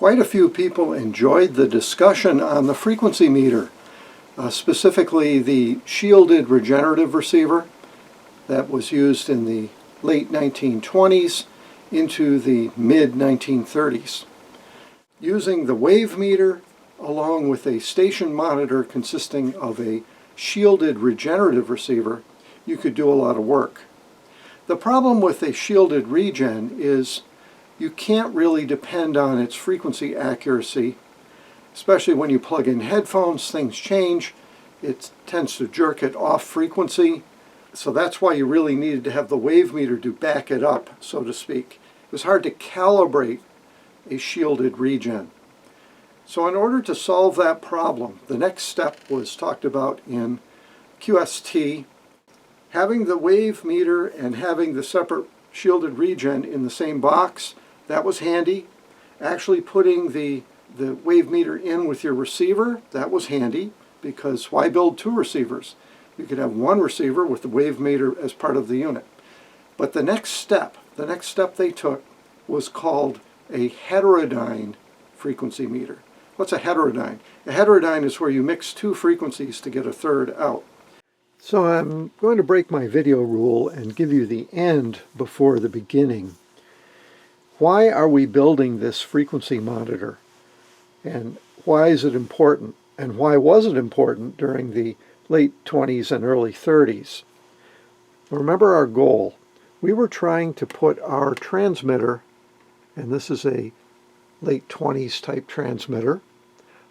Quite a few people enjoyed the discussion on the frequency meter, specifically the shielded regenerative receiver that was used in the late 1920s into the mid-1930s. Using the wave meter along with a station monitor consisting of a shielded regenerative receiver, you could do a lot of work. The problem with a shielded regen is you can't really depend on its frequency accuracy, especially when you plug in headphones. Things change. It tends to jerk it off frequency. So that's why you really needed to have the wave meter to back it up, so to speak. It was hard to calibrate a shielded regen. So in order to solve that problem, the next step was talked about in QST. Having the wave meter and having the separate shielded regen in the same box, that was handy. Actually putting the wave meter in with your receiver, that was handy, because why build two receivers? You could have one receiver with the wave meter as part of the unit. But the next step they took was called a heterodyne frequency meter. What's a heterodyne? A heterodyne is where you mix two frequencies to get a third out. So I'm going to break my video rule and give you the end before the beginning. Why are we building this frequency monitor? And why is it important? And why was it important during the late 20s and early 30s? Remember our goal. We were trying to put our transmitter, and this is a late 20s type transmitter,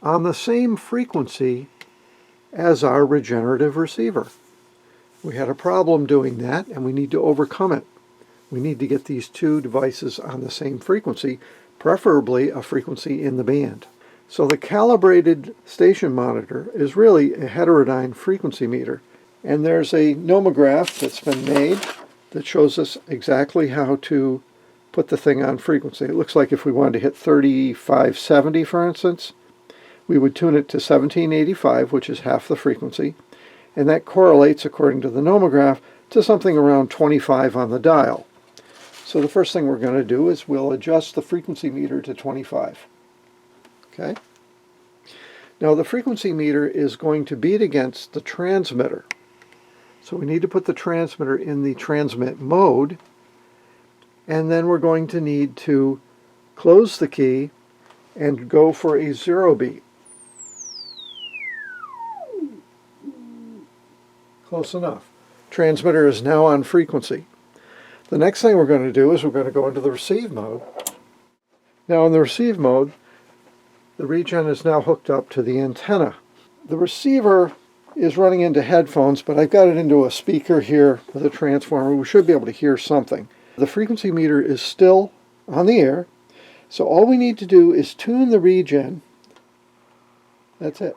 on the same frequency as our regenerative receiver. We had a problem doing that, and we need to overcome it. We need to get these two devices on the same frequency, preferably a frequency in the band. So the calibrated station monitor is really a heterodyne frequency meter. And there's a nomograph that's been made that shows us exactly how to put the thing on frequency. It looks like if we wanted to hit 3570, for instance, we would tune it to 1785, which is half the frequency, and that correlates, according to the nomograph, to something around 25 on the dial. So the first thing we're going to do is we'll adjust the frequency meter to 25. Okay? Now the frequency meter is going to beat against the transmitter. So we need to put the transmitter in the transmit mode, and then we're going to need to close the key and go for a 0 beat. Close enough. Transmitter is now on frequency. The next thing we're going to do is we're going to go into the receive mode. Now in the receive mode, the regen is now hooked up to the antenna. The receiver is running into headphones, but I've got it into a speaker here with a transformer. We should be able to hear something. The frequency meter is still on the air, so all we need to do is tune the regen. That's it.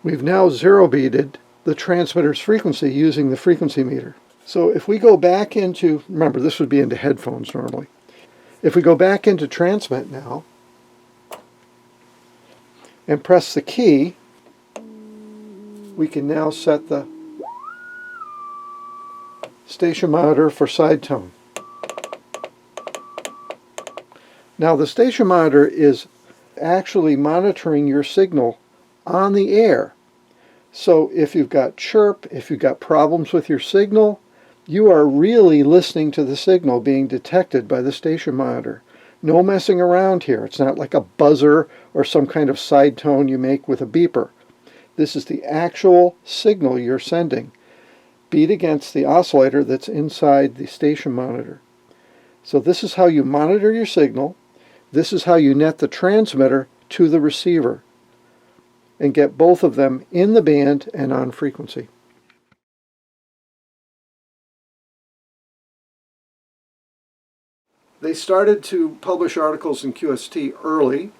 We've now 0 beated the transmitter's frequency using the frequency meter. So if we go back into, remember this would be into headphones normally. If we go back into transmit now and press the key, we can now set the station monitor for side tone. Now the station monitor is actually monitoring your signal on the air. So if you've got chirp, if you've got problems with your signal, you are really listening to the signal being detected by the station monitor. No messing around here. It's not like a buzzer or some kind of side tone you make with a beeper. This is the actual signal you're sending, beat against the oscillator that's inside the station monitor. So this is how you monitor your signal. This is how you net the transmitter to the receiver and get both of them in the band and on frequency. They started to publish articles in QST early,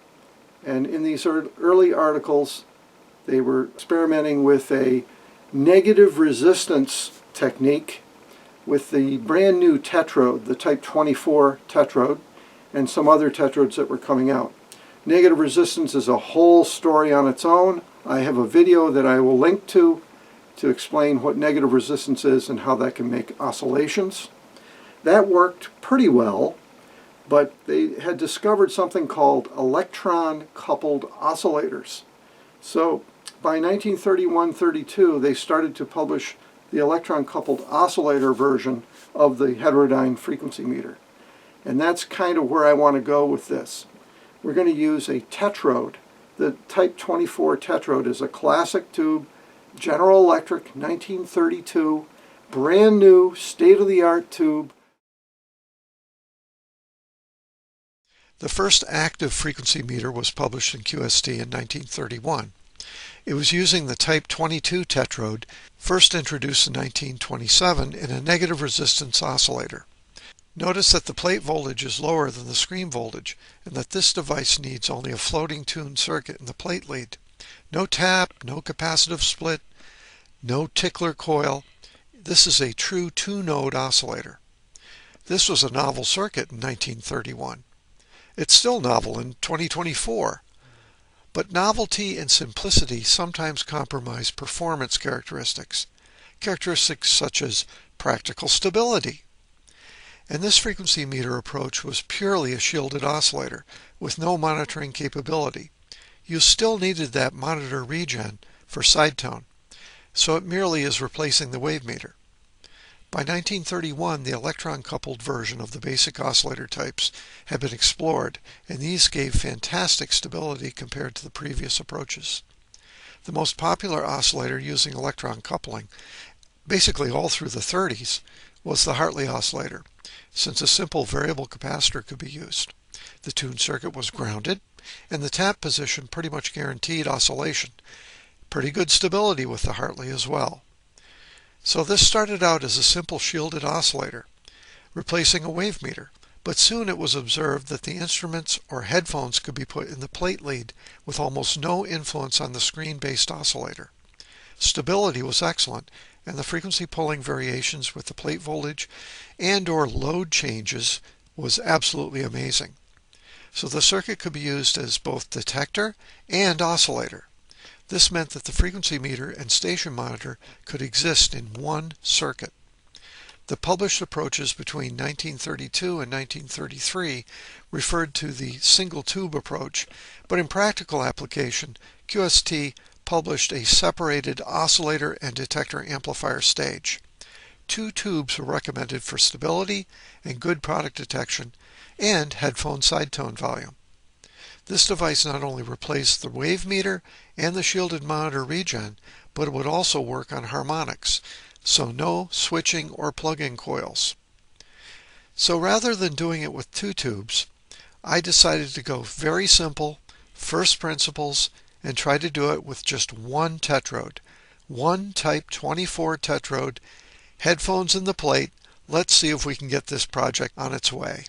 and in these early articles they were experimenting with a negative resistance technique with the brand new tetrode, the type 24 tetrode, and some other tetrodes that were coming out. Negative resistance is a whole story on its own. I have a video that I will link to explain what negative resistance is and how that can make oscillations. That worked pretty well, but they had discovered something called electron-coupled oscillators. So by 1931-32, they started to publish the electron-coupled oscillator version of the Heterodyne Frequency Meter. And that's kind of where I want to go with this. We're going to use a tetrode. The Type 24 tetrode is a classic tube, General Electric, 1932, brand new, state-of-the-art tube. The first active frequency meter was published in QST in 1931. It was using the Type 22 tetrode, first introduced in 1927 in a negative resistance oscillator. Notice that the plate voltage is lower than the screen voltage, and that this device needs only a floating tuned circuit in the plate lead. No tap, no capacitive split, no tickler coil. This is a true two-node oscillator. This was a novel circuit in 1931. It's still novel in 2024. But novelty and simplicity sometimes compromise performance characteristics such as practical stability. And this frequency meter approach was purely a shielded oscillator with no monitoring capability. You still needed that monitor regen for side tone, so it merely is replacing the wave meter. By 1931, the electron-coupled version of the basic oscillator types had been explored, and these gave fantastic stability compared to the previous approaches. The most popular oscillator using electron coupling, basically all through the 30s, was the Hartley oscillator, since a simple variable capacitor could be used. The tuned circuit was grounded, and the tap position pretty much guaranteed oscillation. Pretty good stability with the Hartley as well. So this started out as a simple shielded oscillator, replacing a wave meter, but soon it was observed that the instruments or headphones could be put in the plate lead with almost no influence on the screen-based oscillator. Stability was excellent, and the frequency pulling variations with the plate voltage and or load changes was absolutely amazing. So the circuit could be used as both detector and oscillator. This meant that the frequency meter and station monitor could exist in one circuit. The published approaches between 1932 and 1933 referred to the single tube approach, but in practical application, QST published a separated oscillator and detector amplifier stage. 2 tubes were recommended for stability and good product detection and headphone side tone volume. This device not only replaced the wave meter and the shielded monitor regen, but it would also work on harmonics, so no switching or plug-in coils. So rather than doing it with 2 tubes, I decided to go very simple, first principles, and try to do it with just one tetrode, one Type 24 tetrode, headphones in the plate. Let's see if we can get this project on its way.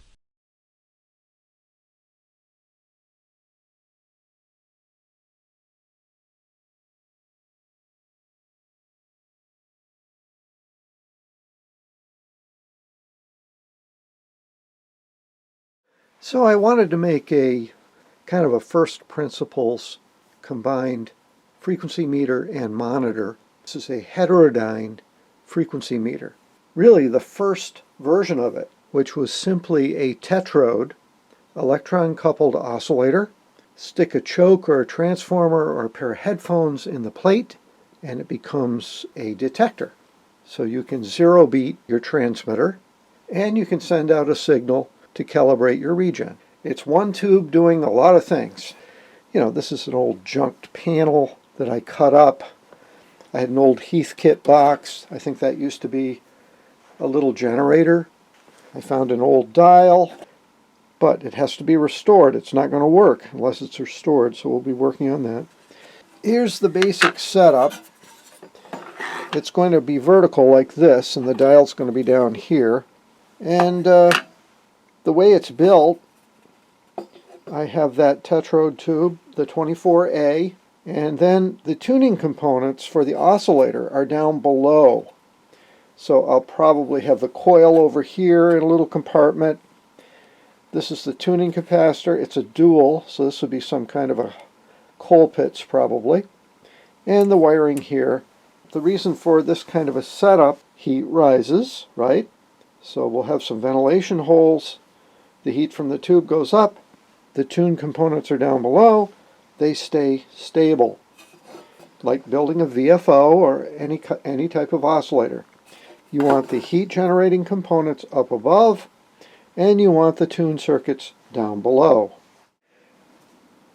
So I wanted to make a kind of a first principles combined frequency meter and monitor. This is a heterodyne frequency meter. Really the first version of it, which was simply a tetrode, electron-coupled oscillator, stick a choke or a transformer or a pair of headphones in the plate, and it becomes a detector. So you can zero beat your transmitter, and you can send out a signal to calibrate your regen. It's one tube doing a lot of things. You know, this is an old junked panel that I cut up. I had an old Heathkit box. I think that used to be a little generator. I found an old dial, but it has to be restored. It's not going to work unless it's restored, so we'll be working on that. Here's the basic setup. It's going to be vertical like this, and the dial's going to be down here. And the way it's built, I have that tetrode tube, the 24A, and then the tuning components for the oscillator are down below. So I'll probably have the coil over here in a little compartment. This is the tuning capacitor. It's a dual, so this would be some kind of a Colpitts probably. And the wiring here. The reason for this kind of a setup, heat rises, right? So we'll have some ventilation holes. The heat from the tube goes up. The tune components are down below. They stay stable, like building a VFO or any type of oscillator. You want the heat generating components up above, and you want the tune circuits down below.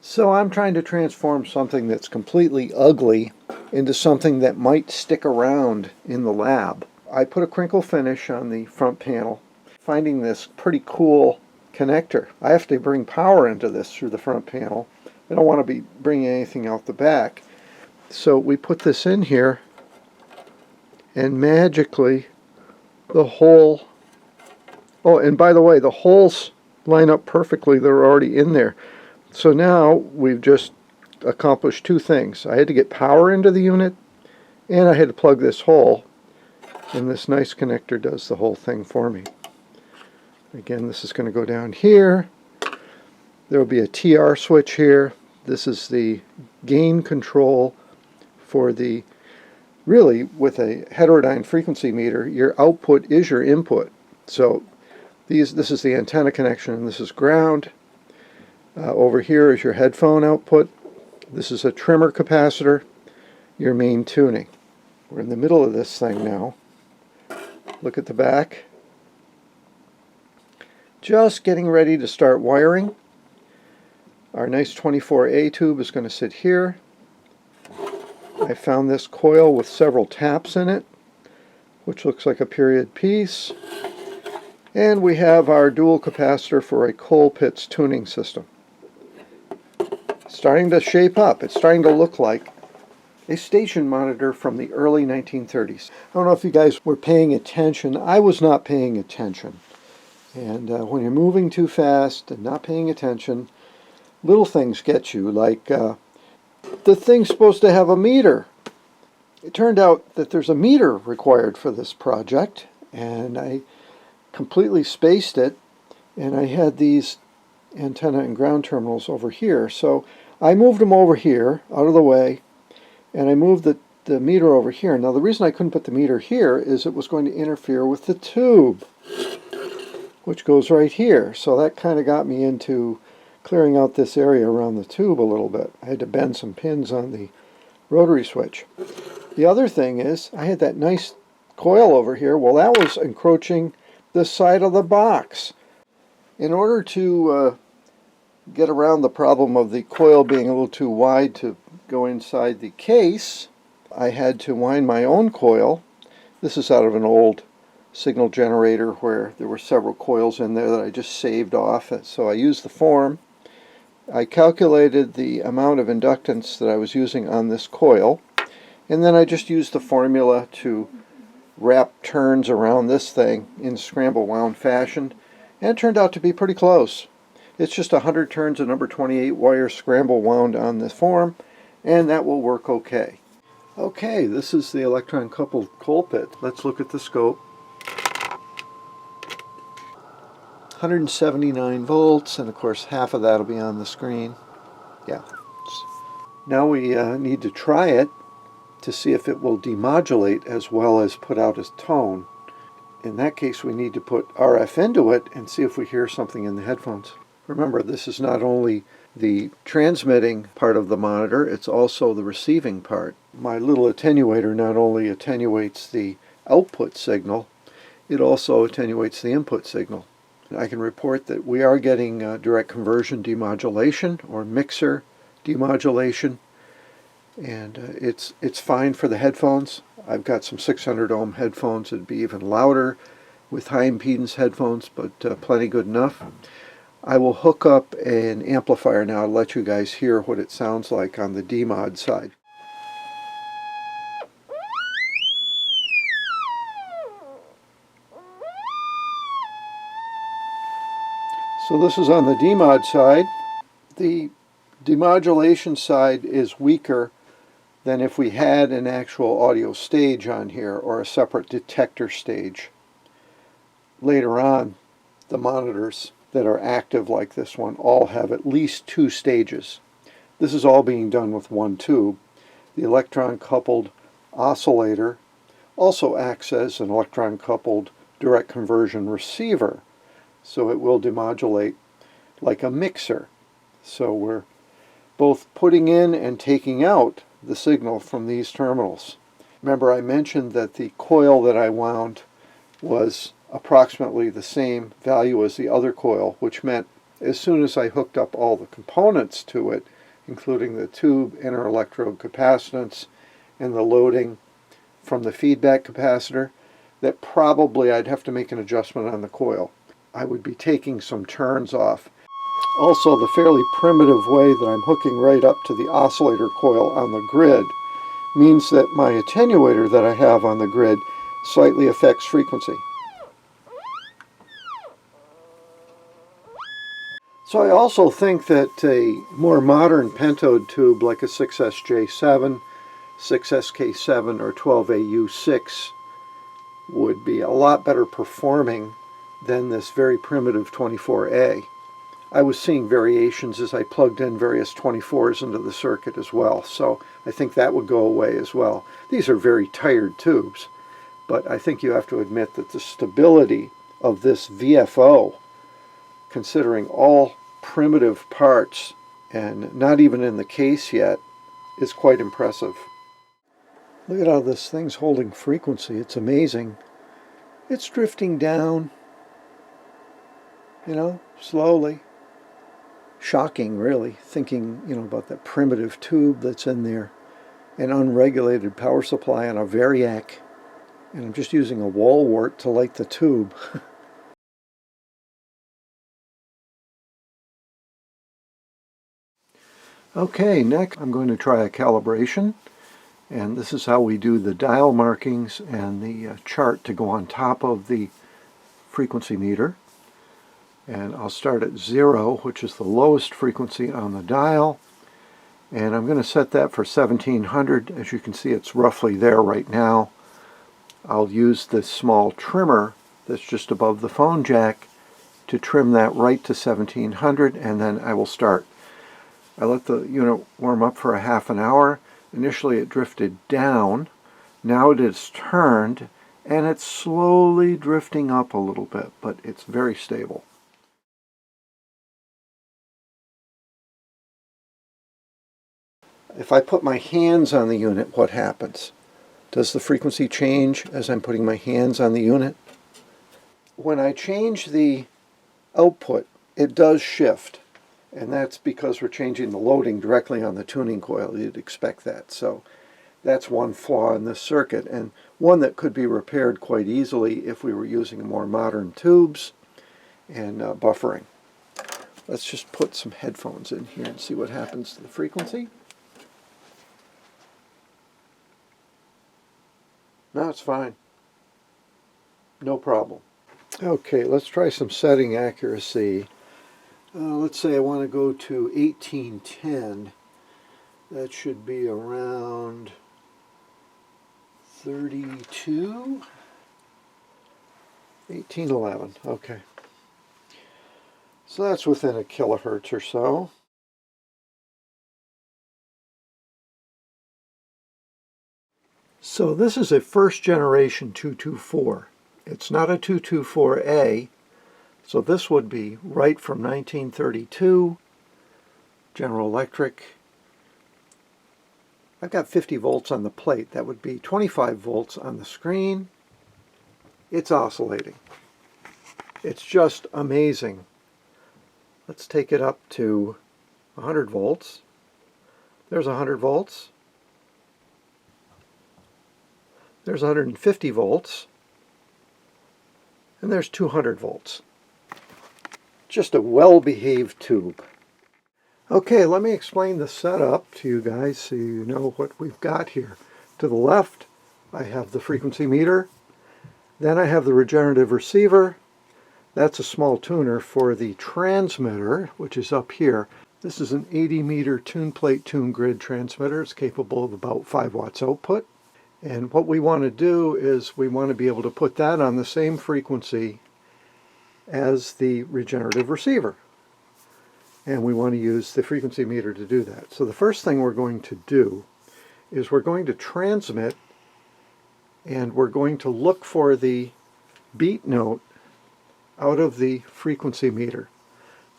So I'm trying to transform something that's completely ugly into something that might stick around in the lab. I put a crinkle finish on the front panel, finding this pretty cool connector. I have to bring power into this through the front panel. I don't want to be bringing anything out the back. So we put this in here, and magically the hole, oh, and by the way, the holes line up perfectly. They're already in there. So now we've just accomplished two things. I had to get power into the unit, and I had to plug this hole, and this nice connector does the whole thing for me. Again, this is going to go down here. There will be a TR switch here. This is the gain control for the, really with a heterodyne frequency meter, your output is your input. So this is the antenna connection, and this is ground. Over here is your headphone output. This is a trimmer capacitor, your main tuning. We're in the middle of this thing now. Look at the back. Just getting ready to start wiring. Our nice 24A tube is going to sit here. I found this coil with several taps in it, which looks like a period piece. And we have our dual capacitor for a Colpitts tuning system. Starting to shape up. It's starting to look like a station monitor from the early 1930s. I don't know if you guys were paying attention. I was not paying attention. And when you're moving too fast and not paying attention, little things get you, like the thing's supposed to have a meter. It turned out that there's a meter required for this project, and I completely spaced it, and I had these antenna and ground terminals over here. So I moved them over here, out of the way, and I moved the meter over here. Now the reason I couldn't put the meter here is it was going to interfere with the tube, which goes right here. So that kind of got me into clearing out this area around the tube a little bit. I had to bend some pins on the rotary switch. The other thing is, I had that nice coil over here. Well, that was encroaching the side of the box. In order to get around the problem of the coil being a little too wide to go inside the case, I had to wind my own coil. This is out of an old signal generator where there were several coils in there that I just saved off. So I used the form. I calculated the amount of inductance that I was using on this coil, and then I just used the formula to wrap turns around this thing in scramble wound fashion, and it turned out to be pretty close. It's just 100 turns of number 28 wire scramble wound on the form, and that will work okay. Okay, this is the electron coupled Colpitts. Let's look at the scope. 179 volts, and of course half of that will be on the screen. Yeah. Now we need to try it to see if it will demodulate as well as put out a tone. In that case, we need to put RF into it and see if we hear something in the headphones. Remember, this is not only the transmitting part of the monitor, it's also the receiving part. My little attenuator not only attenuates the output signal, it also attenuates the input signal. I can report that we are getting direct conversion demodulation or mixer demodulation, and it's fine for the headphones. I've got some 600 ohm headphones that'd be even louder with high impedance headphones, but plenty good enough. I will hook up an amplifier now to let you guys hear what it sounds like on the demod side. So this is on the demod side. The demodulation side is weaker than if we had an actual audio stage on here or a separate detector stage. Later on, the monitors that are active like this one all have at least 2 stages. This is all being done with one tube. The electron coupled oscillator also acts as an electron coupled direct conversion receiver, so it will demodulate like a mixer. So we're both putting in and taking out the signal from these terminals. Remember, I mentioned that the coil that I wound was approximately the same value as the other coil, which meant as soon as I hooked up all the components to it, including the tube, inner electrode capacitance, and the loading from the feedback capacitor, that probably I'd have to make an adjustment on the coil. I would be taking some turns off. Also, the fairly primitive way that I'm hooking right up to the oscillator coil on the grid means that my attenuator that I have on the grid slightly affects frequency. So I also think that a more modern pentode tube like a 6SJ7, 6SK7, or 12AU6 would be a lot better performing than this very primitive 24A. I was seeing variations as I plugged in various 24s into the circuit as well, so I think that would go away as well. These are very tired tubes, but I think you have to admit that the stability of this VFO, considering all primitive parts and not even in the case yet, is quite impressive. Look at how this thing's holding frequency. It's amazing. It's drifting down, slowly. Shocking, really, thinking, about that primitive tube that's in there, an unregulated power supply on a Variac, and I'm just using a wall wart to light the tube. Okay, next I'm going to try a calibration, and this is how we do the dial markings and the chart to go on top of the frequency meter. And I'll start at 0, which is the lowest frequency on the dial, and I'm going to set that for 1700. As you can see, it's roughly there right now. I'll use this small trimmer that's just above the phone jack to trim that right to 1700, and then I will start. I let the unit warm up for a half an hour. Initially it drifted down. Now it is turned, and it's slowly drifting up a little bit, but it's very stable. If I put my hands on the unit, what happens? Does the frequency change as I'm putting my hands on the unit? When I change the output, it does shift. And that's because we're changing the loading directly on the tuning coil. You'd expect that. So that's one flaw in this circuit, and one that could be repaired quite easily if we were using more modern tubes and buffering. Let's just put some headphones in here and see what happens to the frequency. No, it's fine. No problem. Okay, let's try some setting accuracy. Let's say I want to go to 1810. That should be around 32? 1811, okay. So that's within a kilohertz or so. So this is a first generation 224. It's not a 224A, so this would be right from 1932, General Electric. I've got 50 volts on the plate. That would be 25 volts on the screen. It's oscillating. It's just amazing. Let's take it up to 100 volts. There's 100 volts. There's 150 volts. And there's 200 volts. Just a well-behaved tube. Okay, let me explain the setup to you guys so you know what we've got here. To the left, I have the frequency meter. Then I have the regenerative receiver. That's a small tuner for the transmitter, which is up here. This is an 80 meter tune plate tune grid transmitter. It's capable of about 5 watts output. And what we want to do is we want to be able to put that on the same frequency as the regenerative receiver. And we want to use the frequency meter to do that. So the first thing we're going to do is we're going to transmit, and we're going to look for the beat note out of the frequency meter.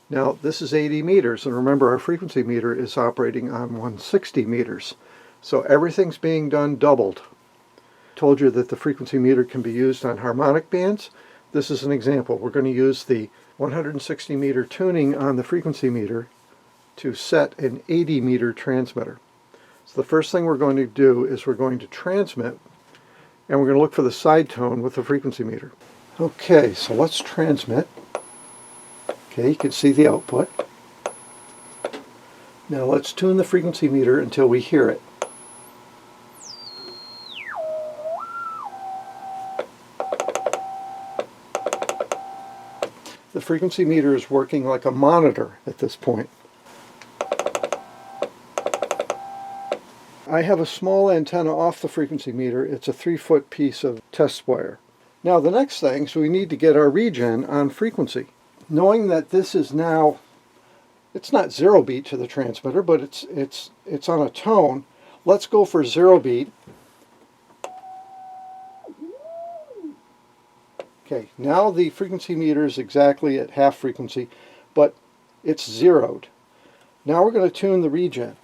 Now this is 80 meters, and remember our frequency meter is operating on 160 meters. So everything's being done doubled. Told you that the frequency meter can be used on harmonic bands. This is an example. We're going to use the 160 meter tuning on the frequency meter to set an 80 meter transmitter. So the first thing we're going to do is we're going to transmit, and we're going to look for the side tone with the frequency meter. Okay, so let's transmit. Okay, you can see the output. Now let's tune the frequency meter until we hear it. The frequency meter is working like a monitor at this point. I have a small antenna off the frequency meter. It's a 3-foot piece of test wire. Now the next thing, so we need to get our regen on frequency. Knowing that this is now, it's not 0 beat to the transmitter, but it's on a tone, let's go for 0 beat. Okay, now the frequency meter is exactly at half frequency, but it's zeroed. Now we're going to tune the regen.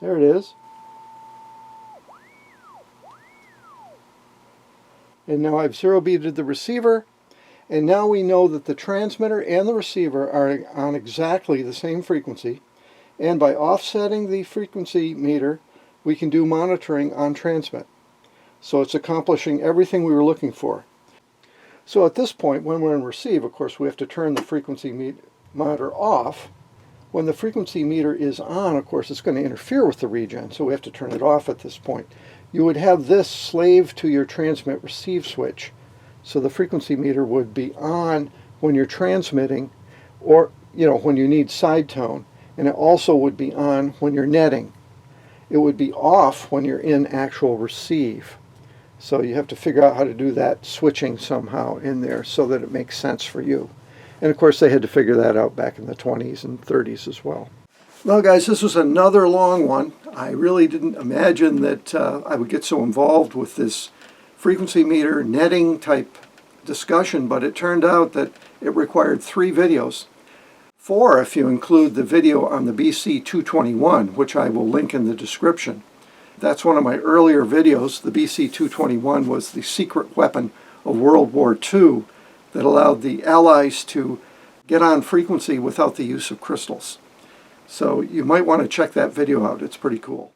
There it is. And now I've 0 beated the receiver, and now we know that the transmitter and the receiver are on exactly the same frequency, and by offsetting the frequency meter we can do monitoring on transmit. So it's accomplishing everything we were looking for. So at this point, when we're in receive, of course, we have to turn the frequency monitor off. When the frequency meter is on, of course, it's going to interfere with the regen, so we have to turn it off at this point. You would have this slave to your transmit-receive switch, so the frequency meter would be on when you're transmitting, or when you need side tone, and it also would be on when you're netting. It would be off when you're in actual receive. So you have to figure out how to do that switching somehow in there so that it makes sense for you. And of course they had to figure that out back in the 20s and 30s as well. Well guys, this was another long one. I really didn't imagine that I would get so involved with this frequency meter netting type discussion, but it turned out that it required 3 videos. 4 if you include the video on the BC221, which I will link in the description. That's one of my earlier videos. The BC221 was the secret weapon of World War II that allowed the Allies to get on frequency without the use of crystals. So you might want to check that video out. It's pretty cool.